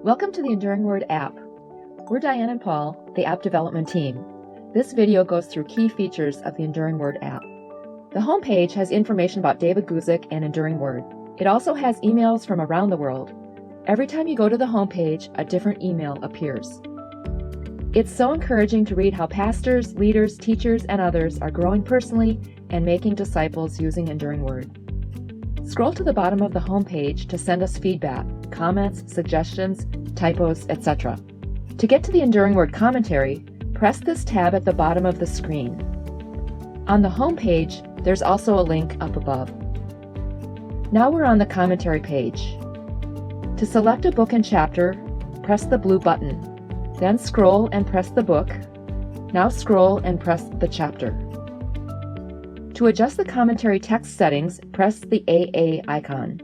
Welcome to the Enduring Word app. We're Diane and Paul, the app development team. This video goes through key features of the Enduring Word app. The homepage has information about David Guzik and Enduring Word. It also has emails from around the world. Every time you go to the homepage, a different email appears. It's so encouraging to read how pastors, leaders, teachers, and others are growing personally and making disciples using Enduring Word. Scroll to the bottom of the homepage to send us feedback, comments, suggestions, typos, etc. To get to the Enduring Word commentary, press this tab at the bottom of the screen. On the homepage, there's also a link up above. Now we're on the commentary page. To select a book and chapter, press the blue button. Then scroll and press the book. Now scroll and press the chapter. To adjust the commentary text settings, press the AA icon.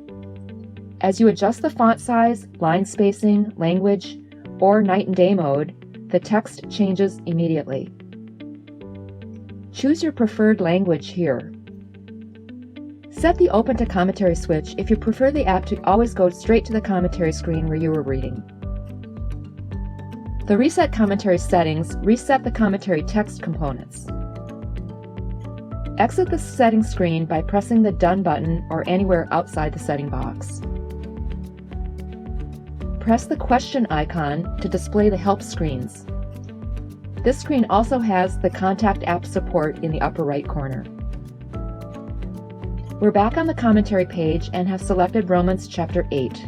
As you adjust the font size, line spacing, language, or night and day mode, the text changes immediately. Choose your preferred language here. Set the Open to Commentary switch if you prefer the app to always go straight to the commentary screen where you were reading. The Reset Commentary settings reset the commentary text components. Exit the settings screen by pressing the Done button or anywhere outside the setting box. Press the question icon to display the help screens. This screen also has the Contact App support in the upper right corner. We're back on the commentary page and have selected Romans chapter 8.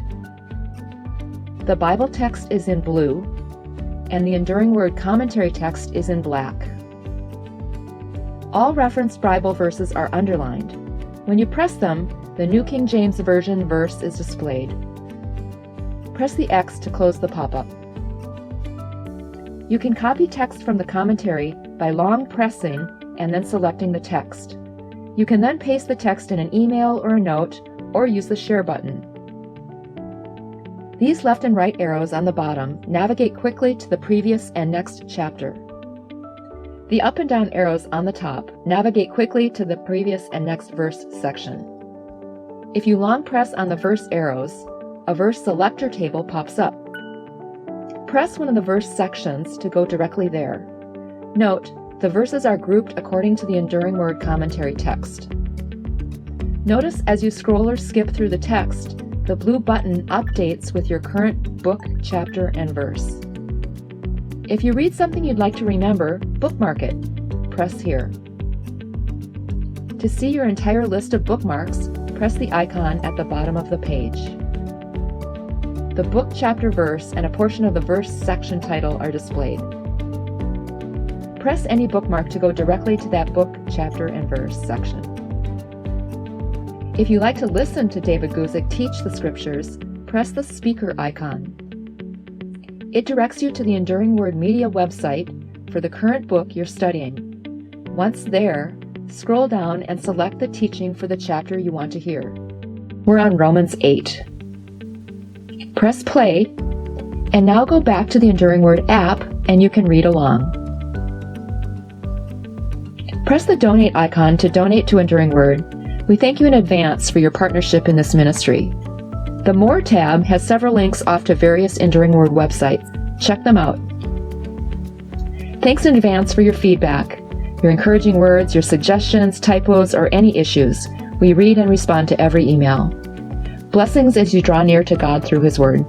The Bible text is in blue, and the Enduring Word commentary text is in black. All referenced Bible verses are underlined. When you press them, the New King James Version verse is displayed. Press the X to close the pop-up. You can copy text from the commentary by long pressing and then selecting the text. You can then paste the text in an email or a note, or use the Share button. These left and right arrows on the bottom navigate quickly to the previous and next chapter. The up and down arrows on the top navigate quickly to the previous and next verse section. If you long press on the verse arrows, a verse selector table pops up. Press one of the verse sections to go directly there. Note, the verses are grouped according to the Enduring Word commentary text. Notice as you scroll or skip through the text, the blue button updates with your current book, chapter, and verse. If you read something you'd like to remember, bookmark it. Press here. To see your entire list of bookmarks, press the icon at the bottom of the page. The book, chapter, verse, and a portion of the verse section title are displayed. Press any bookmark to go directly to that book, chapter, and verse section. If you like to listen to David Guzik teach the scriptures, press the speaker icon. It directs you to the Enduring Word Media website for the current book you're studying. Once there, scroll down and select the teaching for the chapter you want to hear. We're on Romans 8. Press play, and now go back to the Enduring Word app and you can read along. Press the donate icon to donate to Enduring Word. We thank you in advance for your partnership in this ministry. The More tab has several links off to various Enduring Word websites. Check them out. Thanks in advance for your feedback, your encouraging words, your suggestions, typos, or any issues. We read and respond to every email. Blessings as you draw near to God through His Word.